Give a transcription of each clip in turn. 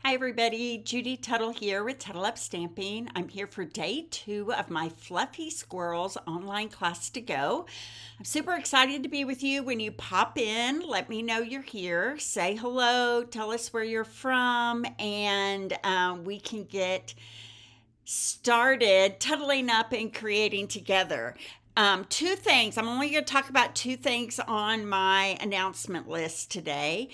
Hi everybody, Judy Tuttle here with Tuttle Up Stamping. I'm here for day 2 of my Fluffy Squirrels online class to go. I'm super excited to be with you. When you pop in, let me know you're here. Say hello, tell us where you're from, and we can get started tuttling up and creating together. Two things. I'm only going to talk about two things on my announcement list today.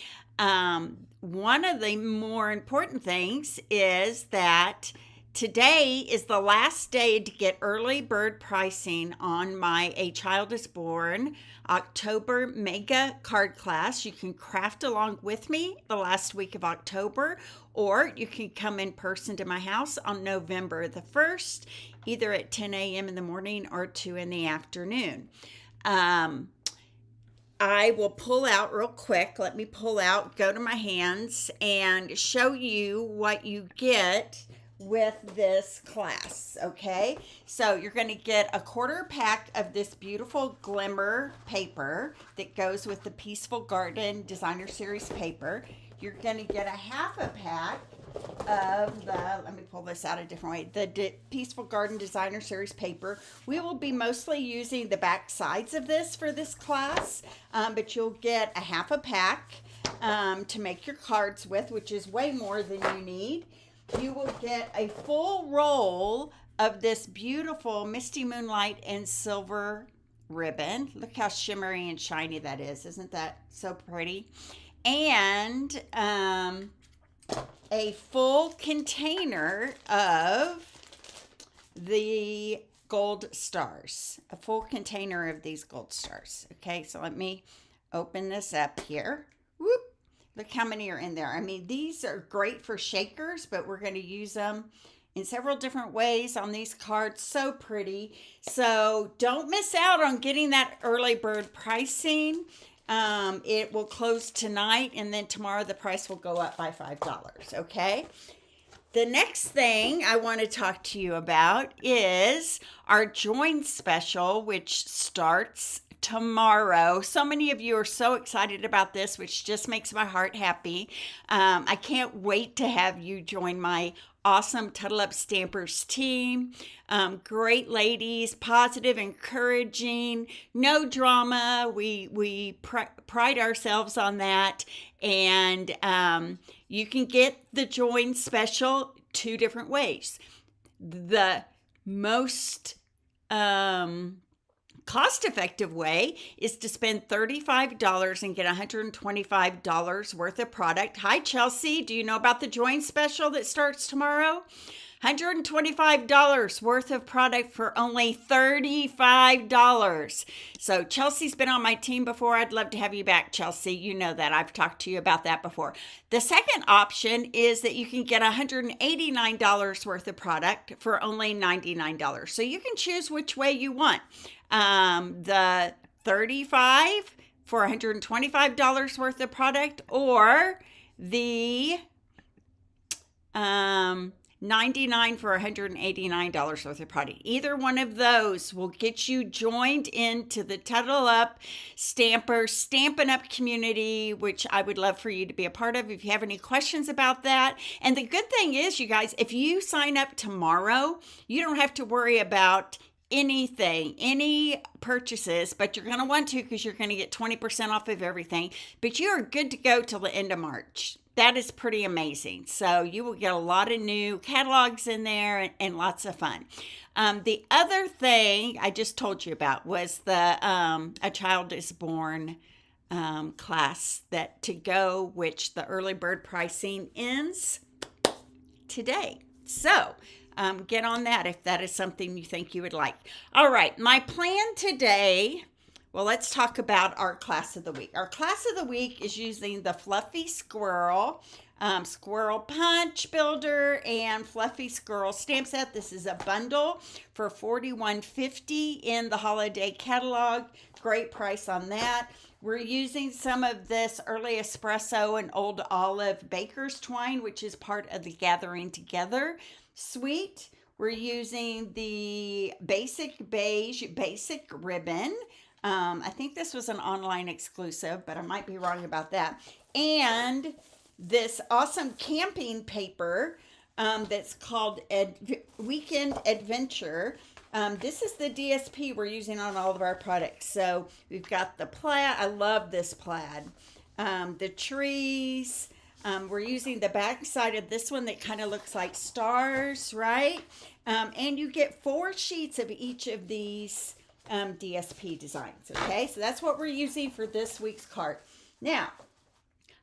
One of the more important things is that today is the last day to get early bird pricing on my A Child is Born October mega card class. You can craft along with me the last week of October, or you can come in person to my house on November the 1st, either at 10 a.m. in the morning or 2 in the afternoon. I will pull out real quick. Let me pull out, go to my hands, and show you what you get with this class, okay? So you're going to get a quarter pack of this beautiful glimmer paper that goes with the Peaceful Garden Designer Series paper. You're going to get a half a pack of the, let me pull this out a different way, the Peaceful Garden Designer Series paper. We will be mostly using the back sides of this for this class, but you'll get a half a pack to make your cards with, which is way more than you need. You will get a full roll of this beautiful Misty Moonlight and Silver ribbon. Look how shimmery and shiny that is. Isn't that so pretty? And a full container of the gold stars. A full container of these gold stars. Okay, so let me open this up here. Whoop. Look how many are in there. I mean, these are great for shakers, but we're going to use them in several different ways on these cards. So pretty. So don't miss out on getting that early bird pricing. It will close tonight, and then tomorrow the price will go up by $5, okay? The next thing I want to talk to you about is our Join Special, which starts tomorrow. So many of you are so excited about this, which just makes my heart happy. I can't wait to have you join my awesome Tuttle Up Stampers team. Great ladies, positive, encouraging, no drama. We pride ourselves on that. And you can get the Join Special two different ways. The most cost-effective way is to spend $35 and get $125 worth of product. Hi, Chelsea. Do you know about the Join Special that starts tomorrow? $125 worth of product for only $35. So Chelsea's been on my team before. I'd love to have you back, Chelsea. You know that. I've talked to you about that before. The second option is that you can get $189 worth of product for only $99. So you can choose which way you want. The $35 for $125 worth of product, or the $99 for $189 worth of product. Either one of those will get you joined into the Tuttle Up Stampers Stampin' Up community, which I would love for you to be a part of if you have any questions about that. And the good thing is, you guys, if you sign up tomorrow, you don't have to worry about anything, any purchases, but you're going to want to, because you're going to get 20% off of everything. But you are good to go till the end of March. That is pretty amazing. So you will get a lot of new catalogs in there and lots of fun. The other thing I just told you about was the A Child is Born class that to go, which the early bird pricing ends today. So get on that if that is something you think you would like. All right, my plan today, well, let's talk about our class of the week. Our class of the week is using the Fluffy Squirrel, Squirrel Punch Builder, and Fluffy Squirrel Stamp Set. This is a bundle for $41.50 in the Holiday Catalog. Great price on that. We're using some of this Early Espresso and Old Olive Baker's Twine, which is part of the Gathering Together suite. We're using the Basic Beige Basic Ribbon. I think this was an online exclusive, but I might be wrong about that. And this awesome camping paper that's called Weekend Adventure. This is the DSP we're using on all of our products. So we've got the plaid. I love this plaid. The trees. We're using the back side of this one that kind of looks like stars, right? And you get 4 sheets of each of these DSP designs, okay? So that's what we're using for this week's card. Now,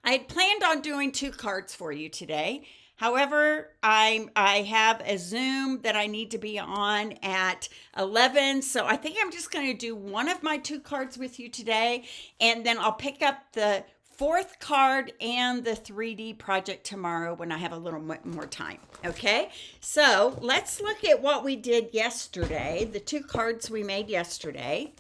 I had planned on doing 2 cards for you today. However, I have a Zoom that I need to be on at 11, so I think I'm just going to do one of my 2 cards with you today, and then I'll pick up the 4th card and the 3D project tomorrow when I have a little more time. Okay, so let's look at what we did yesterday, the 2 cards we made yesterday.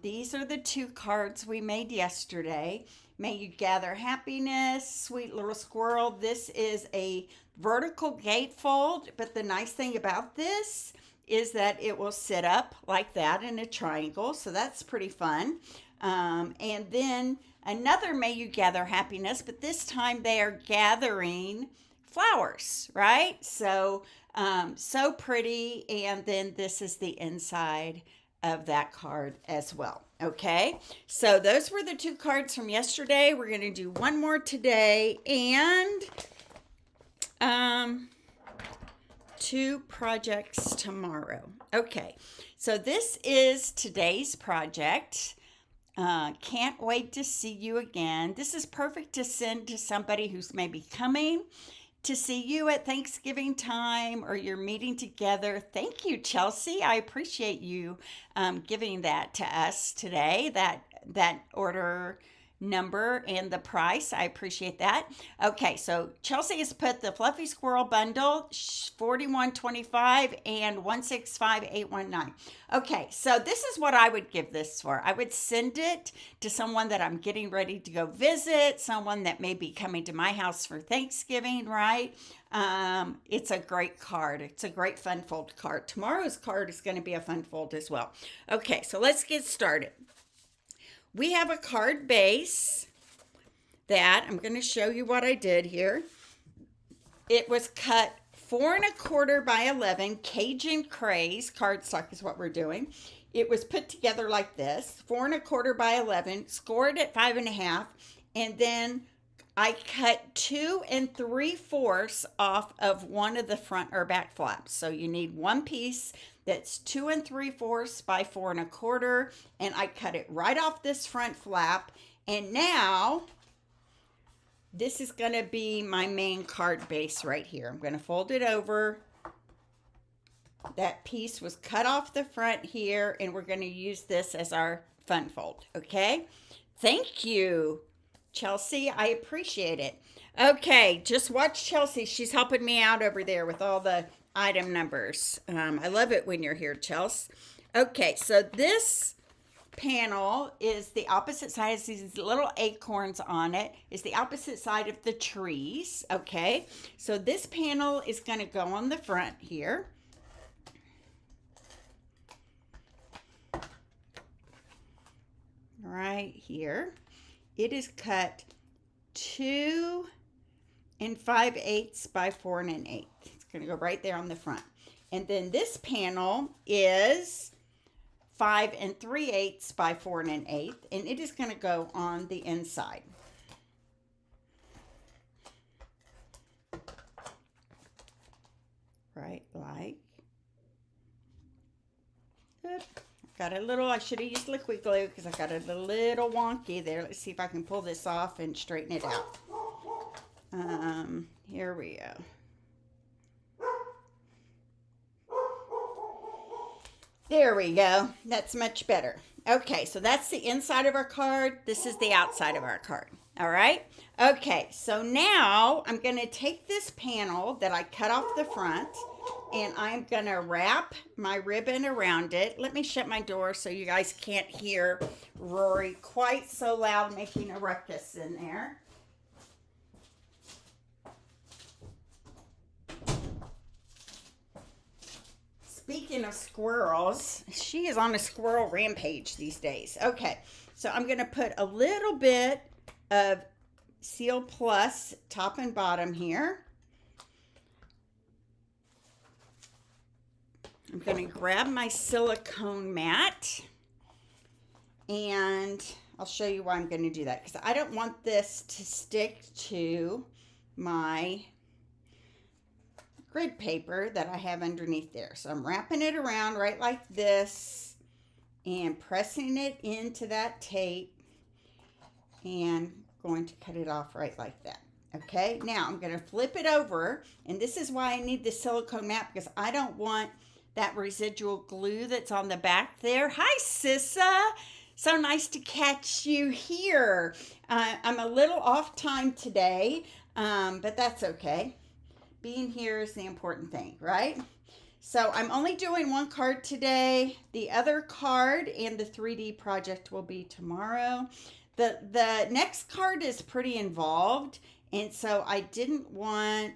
These are the 2 cards we made yesterday. May you gather happiness, sweet little squirrel. This is a vertical gatefold, but the nice thing about this is that it will sit up like that in a triangle, so that's pretty fun. And then another May You Gather Happiness, but this time they are gathering flowers, right? So, so pretty. And then this is the inside of that card as well. Okay, so those were the 2 cards from yesterday. We're going to do one more today and 2 projects tomorrow. Okay, so this is today's project. Can't wait to see you again. This is perfect to send to somebody who's maybe coming to see you at Thanksgiving time or you're meeting together. Thank you, Chelsea. I appreciate you giving that to us today, that order number and the price. I appreciate that. Okay, so Chelsea has put the Fluffy Squirrel Bundle, $41.25 and $165,819. Okay, so this is what I would give this for. I would send it to someone that I'm getting ready to go visit, someone that may be coming to my house for Thanksgiving, right? It's a great card. It's a great fun fold card. Tomorrow's card is going to be a fun fold as well. Okay, so let's get started. We have a card base that I'm going to show you what I did here. It was cut 4 1/4 by 11 Cajun Craze cardstock is what we're doing. It was put together like this, 4 1/4 by 11, scored at 5 1/2, and then I cut 2 3/4 off of one of the front or back flaps. So you need one piece that's 2 3/4 by 4 1/4, and I cut it right off this front flap. And now this is going to be my main card base right here. I'm going to fold it over. That piece was cut off the front here, and we're going to use this as our fun fold. Okay, thank you, Chelsea. I appreciate it. Okay, just watch Chelsea. She's helping me out over there with all the item numbers. I love it when you're here, Chelsea. Okay, so this panel is the opposite side. Has these little acorns on it. Is the opposite side of the trees. Okay, so this panel is going to go on the front here. Right here. It is cut 2 5/8 by 4 1/8. It's going to go right there on the front. And then this panel is 5 3/8 by 4 1/8, and it is going to go on the inside. Right, like. Got a little, I should have used liquid glue because I got a little wonky there. Let's see if I can pull this off and straighten it out. Here we go. There we go. That's much better. Okay, so that's the inside of our card. This is the outside of our card. All right. Okay, so now I'm going to take this panel that I cut off the front, and I'm going to wrap my ribbon around it. Let me shut my door so you guys can't hear Rory quite so loud making a ruckus in there. Speaking of squirrels, she is on a squirrel rampage these days. Okay, so I'm going to put a little bit of Seal Plus top and bottom here. I'm going to grab my silicone mat, and I'll show you why I'm going to do that, because I don't want this to stick to my grid paper that I have underneath there. So I'm wrapping it around right like this and pressing it into that tape and going to cut it off right like that. Okay, now I'm going to flip it over, and this is why I need the silicone mat, because I don't want that residual glue that's on the back there. Hi, Sissa. So nice to catch you here. I'm a little off time today, but that's okay. Being here is the important thing, right? So I'm only doing one card today. The other card and the 3D project will be tomorrow. The next card is pretty involved, and so I didn't want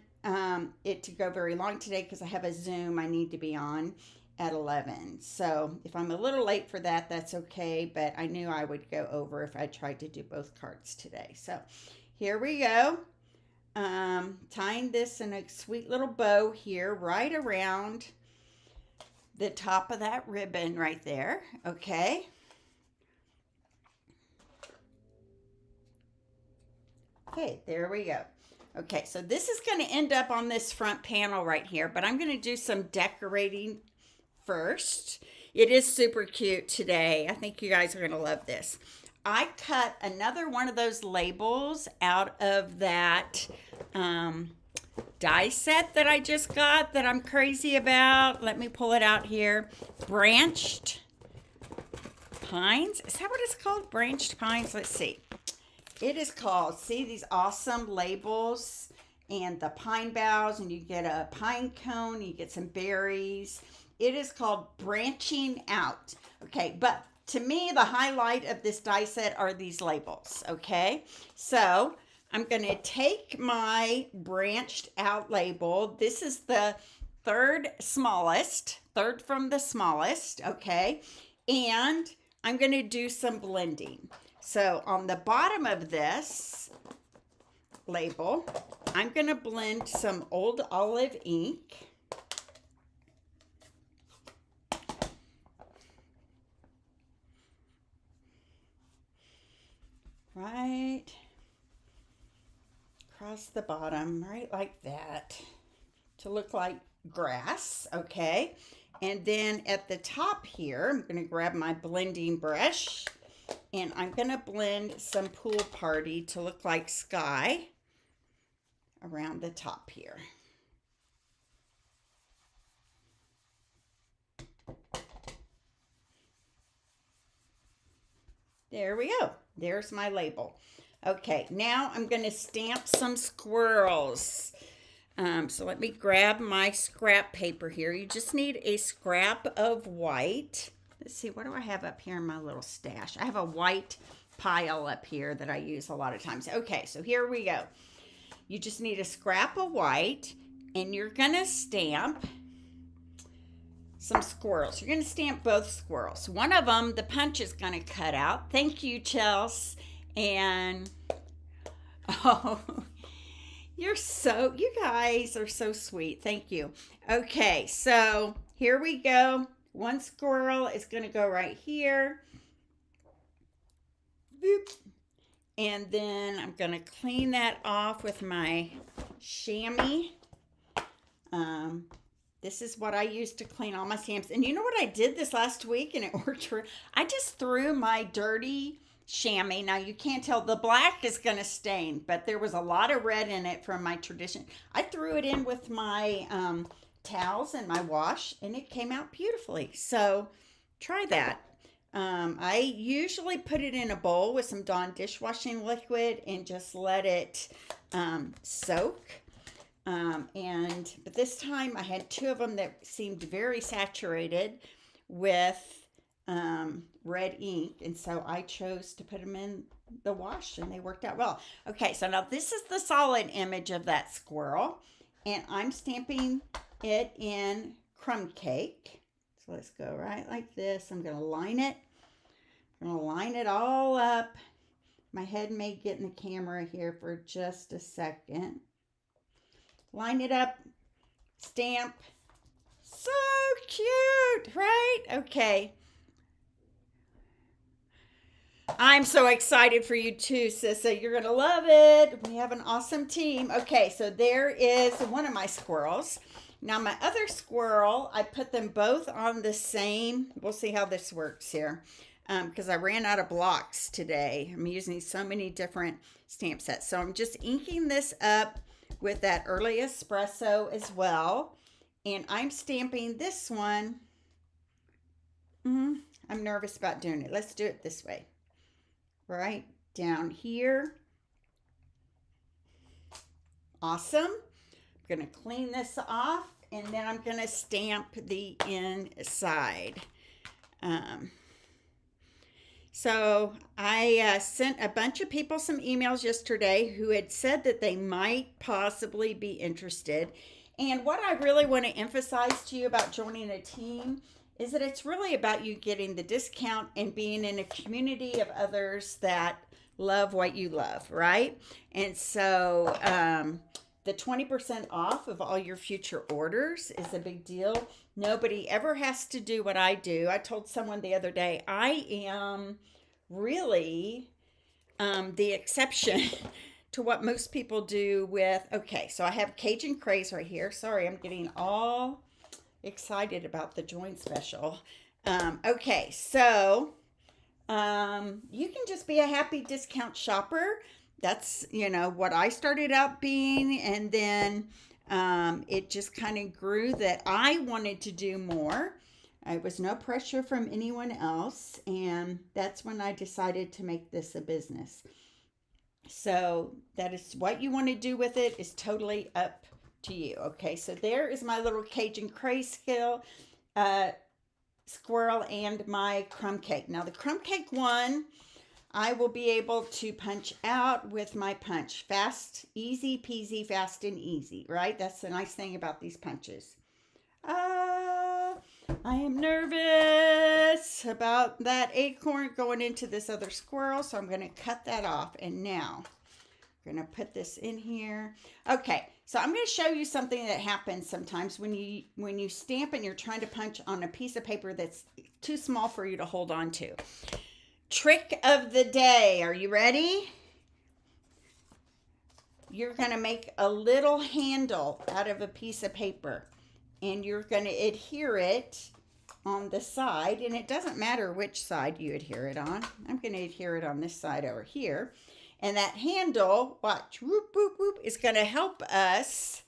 it to go very long today because I have a Zoom I need to be on at 11. So if I'm a little late for that, that's okay, but I knew I would go over if I tried to do both cards today. So here we go. Tying this in a sweet little bow here right around the top of that ribbon right there. Okay. Okay, there we go. Okay, so this is going to end up on this front panel right here, but I'm going to do some decorating first. It is super cute today. I think you guys are going to love this. I cut another one of those labels out of that die set that I just got that I'm crazy about. Let me pull it out here. Branched Pines. Is that what it's called? Branched Pines? Let's see. It is called, see these awesome labels and the pine boughs, and you get a pine cone, you get some berries. It is called Branching Out. Okay, but to me, the highlight of this die set are these labels, okay? So I'm going to take my branched out label. This is the third from the smallest, okay? And I'm going to do some blending. So on the bottom of this label, I'm going to blend some Old Olive ink. Right across the bottom, right like that, to look like grass, okay? And then at the top here, I'm going to grab my blending brush, and I'm going to blend some Pool Party to look like sky around the top here. There we go. There's my label. Okay, now I'm going to stamp some squirrels. So let me grab my scrap paper here. You just need a scrap of white. Let's see, what do I have up here in my little stash? I have a white pile up here that I use a lot of times. Okay, so here we go. You just need a scrap of white, and you're going to stamp some squirrels. You're going to stamp both squirrels. One of them, the punch is going to cut out. Thank you, Chelsea. And, oh, you guys are so sweet. Thank you. Okay, so here we go. One squirrel is going to go right here. Boop. And then I'm going to clean that off with my chamois. This is what I use to clean all my stamps. And you know what I did this last week, and it worked for, I just threw my dirty chamois. Now you can't tell, the black is going to stain, but there was a lot of red in it from my tradition. I threw it in with my towels and my wash, and it came out beautifully. So try that. I usually put it in a bowl with some Dawn dishwashing liquid and just let it soak. But this time I had two of them that seemed very saturated with red ink, and so I chose to put them in the wash, and they worked out well. Okay, so now this is the solid image of that squirrel, and I'm stamping it in crumb cake. So let's go right like this. I'm going to line it. I'm going to line it all up My head may get in the camera here for just a second. Line it up, stamp. So cute, right? Okay. I'm so excited for you too, Sissa. You're going to love it. We have an awesome team. Okay, so there is one of my squirrels. Now my other squirrel, I put them both on the same. We'll see how this works here. Because I ran out of blocks today. I'm using so many different stamp sets. So I'm just inking this up with that early espresso as well. And I'm stamping this one. I'm nervous about doing it. Let's do it this way. Right down here. Awesome. I'm going to clean this off and then I'm going to stamp the inside. So I sent a bunch of people some emails yesterday who had said that they might possibly be interested. And what I really want to emphasize to you about joining a team is that it's really about you getting the discount and being in a community of others that love what you love, right? And so the 20% off of all your future orders is a big deal. Nobody ever has to do what I do. I told someone the other day, I am really the exception to what most people do with, okay, so I have Cajun Craze right here. Sorry, I'm getting all excited about the join special. Okay, so you can just be a happy discount shopper. That's, you know, what I started out being, and then it just kind of grew that I wanted to do more. It was no pressure from anyone else, and that's when I decided to make this a business. So that is what you want to do with it is totally up to you. Okay, so there is my little Cajun Craze squirrel and my crumb cake. Now the crumb cake one, I will be able to punch out with my punch. Fast, easy peasy, fast and easy, right? That's the nice thing about these punches. I am nervous about that acorn going into this other squirrel, so I'm going to cut that off. And now I'm going to put this in here. Okay, so I'm going to show you something that happens sometimes when you stamp and you're trying to punch on a piece of paper that's too small for you to hold on to. Trick of the day. Are you ready? You're going to make a little handle out of a piece of paper, and you're going to adhere it on the side, and it doesn't matter which side you adhere it on. I'm going to adhere it on this side over here. And that handle, watch, whoop, whoop, whoop, is going to help us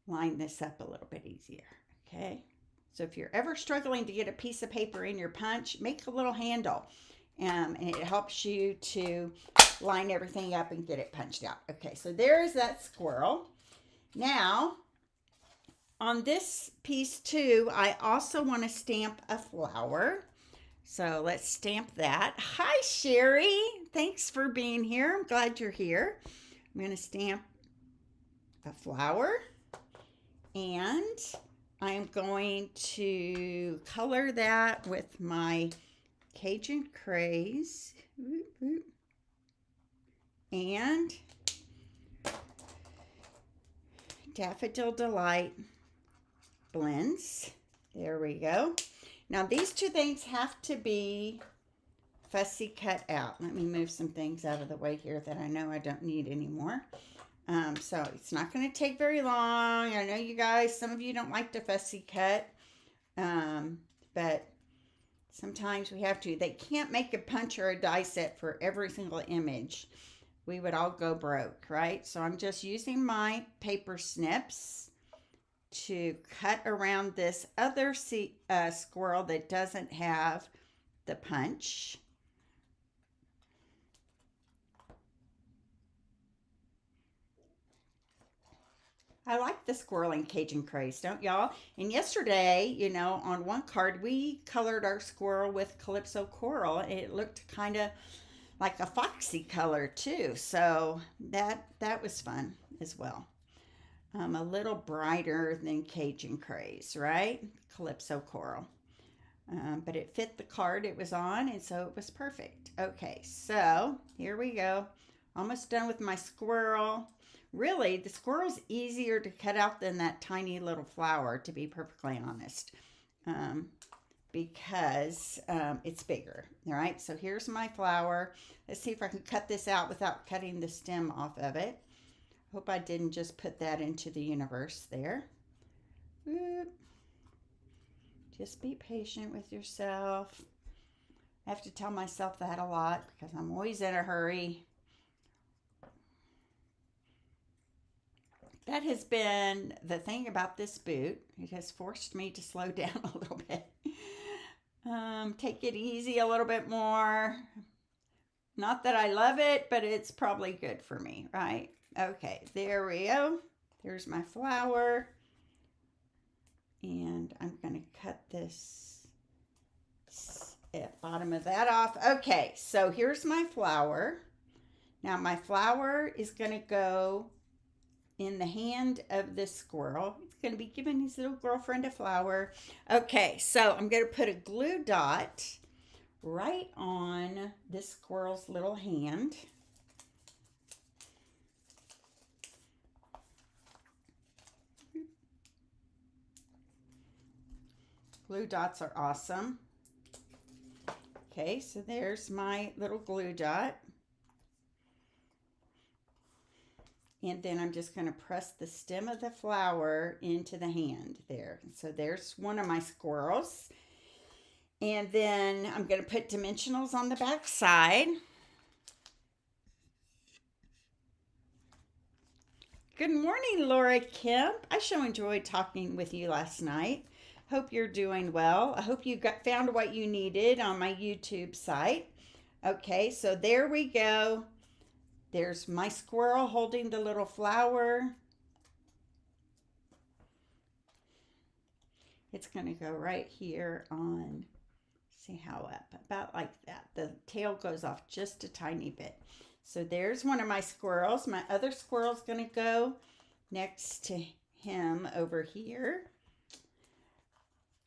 line this up a little bit easier, okay? So if you're ever struggling to get a piece of paper in your punch, make a little handle, and it helps you to line everything up and get it punched out. Okay, so there's that squirrel. Now, on this piece too, I also want to stamp a flower. So let's stamp that. Hi, Sherry. Thanks for being here. I'm glad you're here. I'm going to stamp a flower, and I'm going to color that with my Cajun Craze and Daffodil Delight blends. There we go. Now these two things have to be fussy cut out. Let me move some things out of the way here that I know I don't need anymore. So it's not going to take very long. I know you guys, some of you don't like to fussy cut, but sometimes we have to. They can't make a punch or a die set for every single image. We would all go broke, right? So I'm just using my paper snips to cut around this other squirrel that doesn't have the punch. I like the squirrel and Cajun Craze, don't y'all? And yesterday, you know, on one card, we colored our squirrel with Calypso Coral. It looked kind of like a foxy color too. So that was fun as well. A little brighter than Cajun Craze, right? Calypso Coral. but it fit the card it was on, and so it was perfect. Okay, so here we go. Almost done with my squirrel. Really, the squirrel's easier to cut out than that tiny little flower, to be perfectly honest, because it's bigger. All right, so here's my flower. Let's see if I can cut this out without cutting the stem off of it. Hope I didn't just put that into the universe there. Whoop. Just be patient with yourself. I have to tell myself that a lot because I'm always in a hurry. That has been the thing about this boot. It has forced me to slow down a little bit. Take it easy a little bit more. Not that I love it, but it's probably good for me, right? Okay, there we go. There's my flower. And I'm going to cut this bottom of that off. Okay, so here's my flower. Now my flower is going to go in the hand of this squirrel. It's going to be giving his little girlfriend a flower. Okay, so I'm going to put a glue dot right on this squirrel's little hand. Glue dots are awesome. Okay, so there's my little glue dot. And then I'm just going to press the stem of the flower into the hand there. So there's one of my squirrels. And then I'm going to put dimensionals on the back side. Good morning, Laura Kemp. I sure enjoyed talking with you last night. Hope you're doing well. I hope you found what you needed on my YouTube site. Okay, so there we go. There's my squirrel holding the little flower. It's going to go right here on, see how up, about like that. The tail goes off just a tiny bit. So there's one of my squirrels. My other squirrel's going to go next to him over here.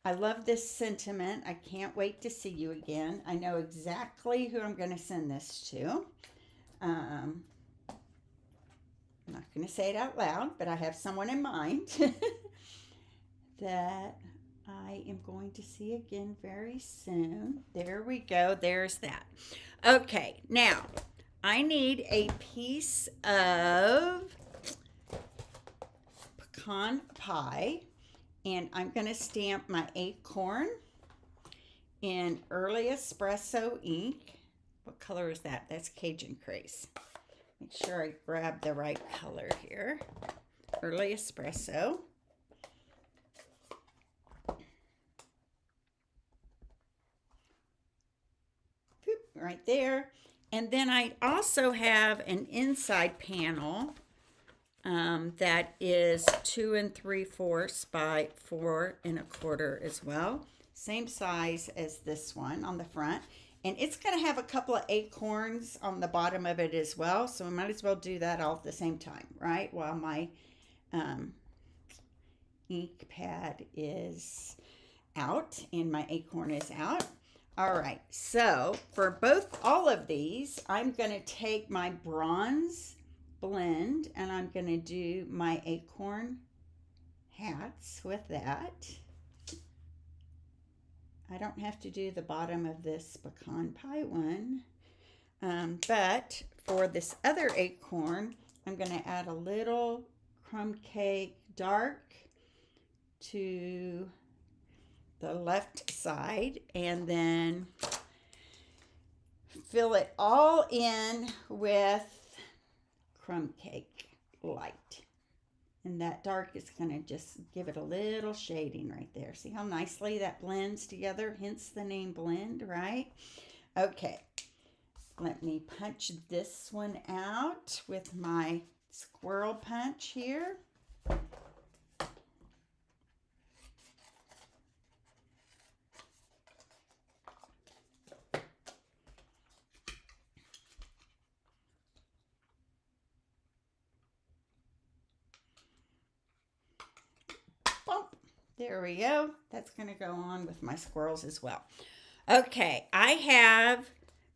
I love this sentiment. I can't wait to see you again. I know exactly who I'm going to send this to. I'm not going to say it out loud, but I have someone in mind that I am going to see again very soon. There we go. There's that. Okay, now I need a piece of pecan pie, and I'm going to stamp my acorn in early espresso ink. What color is that? That's Cajun Craze. Make sure I grab the right color here. Early espresso. Right there. And then I also have an inside panel that is 2 3/4 by 4 1/4 as well. Same size as this one on the front. And it's going to have a couple of acorns on the bottom of it as well. So we might as well do that all at the same time, right? While my ink pad is out and my acorn is out. All right, so for all of these, I'm going to take my bronze blend and I'm going to do my acorn hats with that. I don't have to do the bottom of this pecan pie one, but for this other acorn, I'm going to add a little crumb cake dark to the left side and then fill it all in with crumb cake light. And that dark is going to just give it a little shading right there. See how nicely that blends together? Hence the name blend, right? Okay, let me punch this one out with my squirrel punch here. There we go. That's going to go on with my squirrels as well. Okay, I have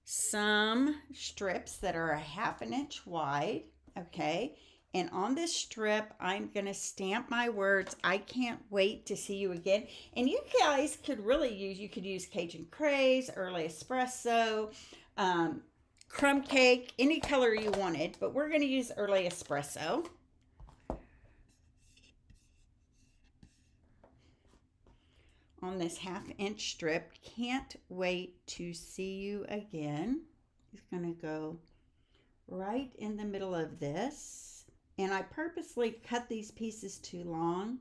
some strips that are a 1/2 inch wide. Okay, and on this strip, I'm going to stamp my words. I can't wait to see you again. And you guys could really you could use Cajun Craze, Early Espresso, crumb cake, any color you wanted, but we're going to use Early Espresso. On this 1/2 inch strip. Can't wait to see you again. It's going to go right in the middle of this. And I purposely cut these pieces too long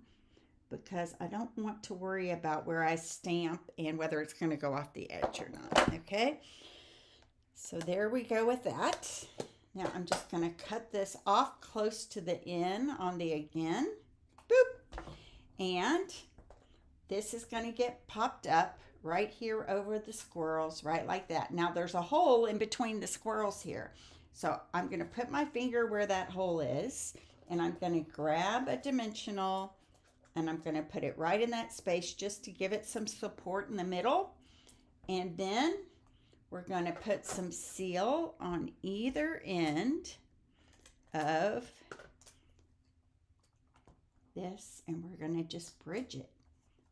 because I don't want to worry about where I stamp and whether it's going to go off the edge or not. Okay. So there we go with that. Now I'm just going to cut this off close to the end on the again. Boop. And this is going to get popped up right here over the squirrels, right like that. Now there's a hole in between the squirrels here. So I'm going to put my finger where that hole is, and I'm going to grab a dimensional, and I'm going to put it right in that space just to give it some support in the middle. And then we're going to put some seal on either end of this, and we're going to just bridge it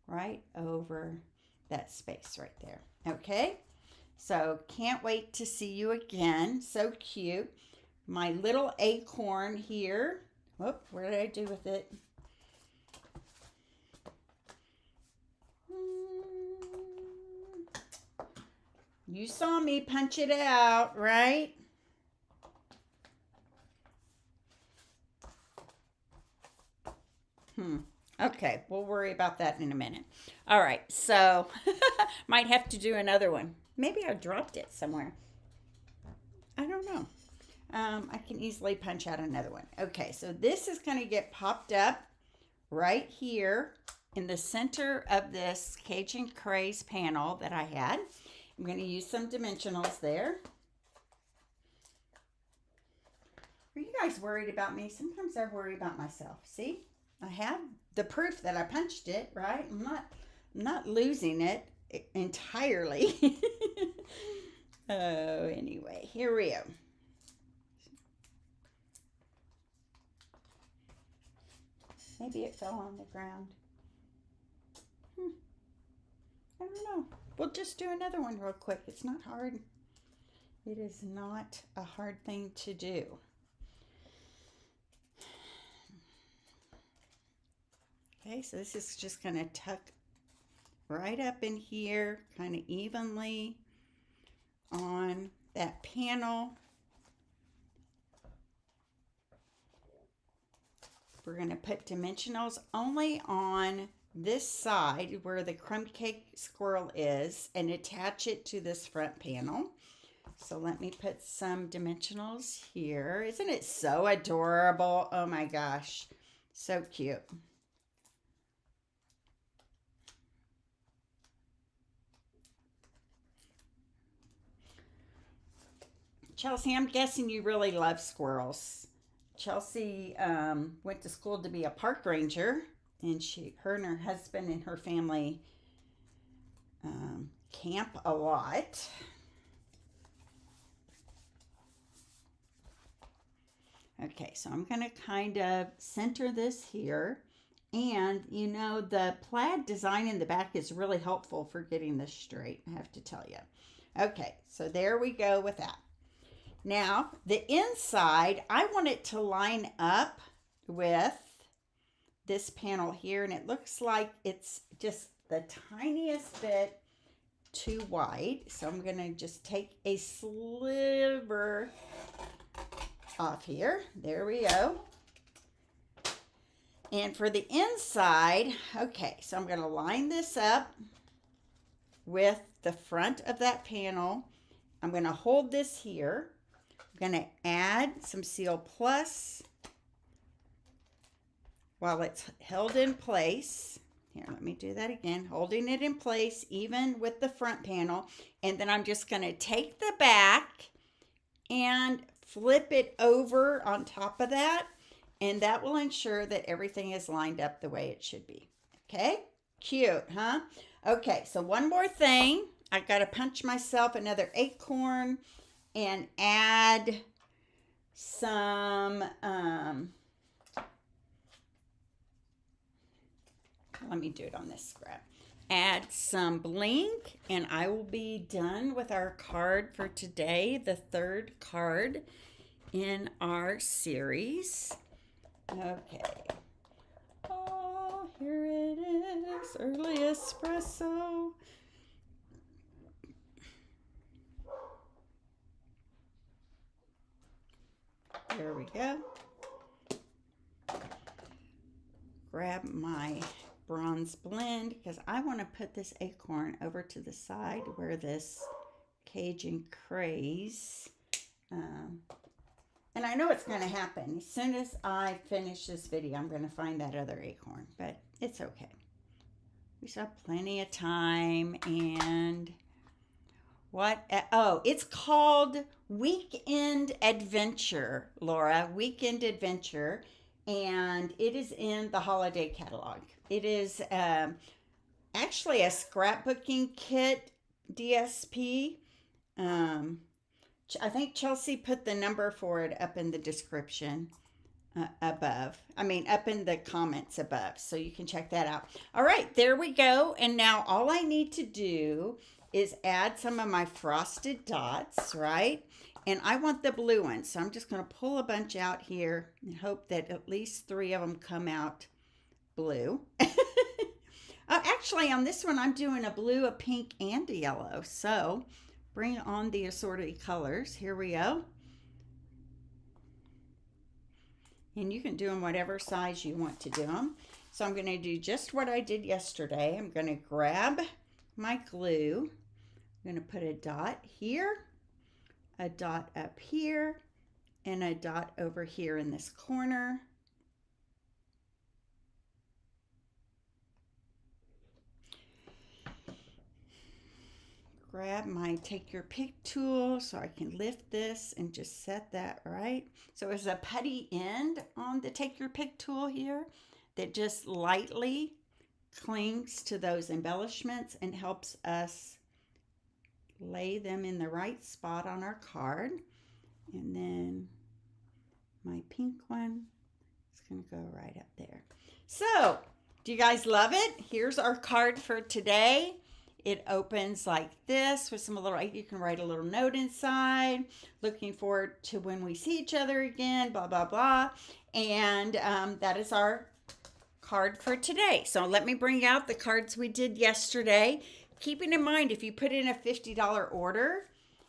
right over that space right there. Okay, so can't wait to see you again. So cute. My little acorn here. Whoop, what did I do with it? You saw me punch it out, right? Okay, we'll worry about that in a minute. All right, so might have to do another one. Maybe I dropped it somewhere. I don't know. I can easily punch out another one. Okay, so this is going to get popped up right here in the center of this Cajun Craze panel that I had. I'm going to use some dimensionals there. Are you guys worried about me? Sometimes I worry about myself. See? I have the proof that I punched it, right? I'm not losing it entirely. Oh, anyway, here we go. Maybe it fell on the ground. I don't know. We'll just do another one real quick. It's not hard. It is not a hard thing to do. Okay, so this is just going to tuck right up in here, kind of evenly on that panel. We're going to put dimensionals only on this side where the crumb cake squirrel is and attach it to this front panel. So let me put some dimensionals here. Isn't it so adorable? Oh my gosh, so cute. Chelsea, I'm guessing you really love squirrels. Chelsea went to school to be a park ranger, and her and her husband and her family camp a lot. Okay, so I'm going to kind of center this here. And, you know, the plaid design in the back is really helpful for getting this straight, I have to tell you. Okay, so there we go with that. Now, the inside, I want it to line up with this panel here, and it looks like it's just the tiniest bit too wide. So I'm going to just take a sliver off here. There we go. And for the inside, okay, so I'm going to line this up with the front of that panel. I'm going to hold this here. I'm going to add some Seal Plus while it's held in place. Here, let me do that again. Holding it in place even with the front panel. And then I'm just going to take the back and flip it over on top of that. And that will ensure that everything is lined up the way it should be. Okay? Cute, huh? Okay, so one more thing. I got to punch myself another acorn and add some, let me do it on this scrap. Add some bling, and I will be done with our card for today, the third card in our series. Okay. Oh, here it is, early espresso. There we go. Grab my bronze blend because I want to put this acorn over to the side where this Cajun craze. And I know it's going to happen. As soon as I finish this video, I'm going to find that other acorn, but it's okay. We still have plenty of time. And what? Oh, it's called Weekend Adventure, Laura. Weekend Adventure. And it is in the holiday catalog. It is actually a scrapbooking kit, DSP. I think Chelsea put the number for it up in the description above. I mean, up in the comments above. So you can check that out. All right, there we go. And now all I need to do is add some of my frosted dots, right? And I want the blue ones. So I'm just going to pull a bunch out here and hope that at least 3 of them come out blue. Actually, on this one, I'm doing a blue, a pink, and a yellow. So bring on the assorted colors. Here we go. And you can do them whatever size you want to do them. So I'm going to do just what I did yesterday. I'm going to grab my glue. I'm going to put a dot here, a dot up here, and a dot over here in this corner. Grab my take your pick tool so I can lift this and just set that right. So there's a putty end on the take your pick tool here that just lightly clings to those embellishments and helps us lay them in the right spot on our card. And then my pink one is going to go right up there. So, do you guys love it? Here's our card for today. It opens like this with some little, you can write a little note inside. Looking forward to when we see each other again, blah, blah, blah. And that is our card for today. So let me bring out the cards we did yesterday. Keeping in mind, if you put in a $50 order,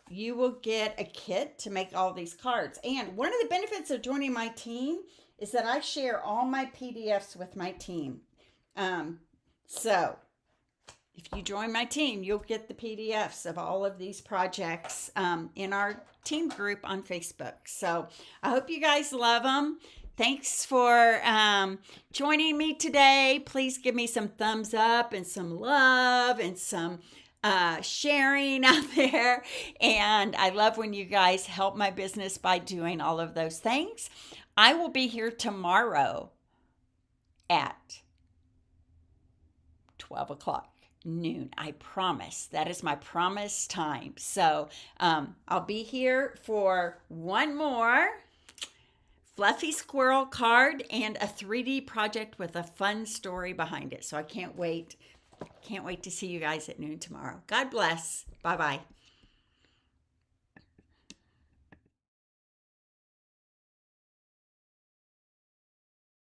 you will get a kit to make all these cards. And one of the benefits of joining my team is that I share all my PDFs with my team. So if you join my team, you'll get the PDFs of all of these projects in our team group on Facebook. So I hope you guys love them. Thanks for joining me today. Please give me some thumbs up and some love and some sharing out there. And I love when you guys help my business by doing all of those things. I will be here tomorrow at 12 o'clock. Noon. I promise. That is my promise time. So I'll be here for one more Fluffy Squirrel card and a 3D project with a fun story behind it. So I can't wait. Can't wait to see you guys at noon tomorrow. God bless. Bye-bye.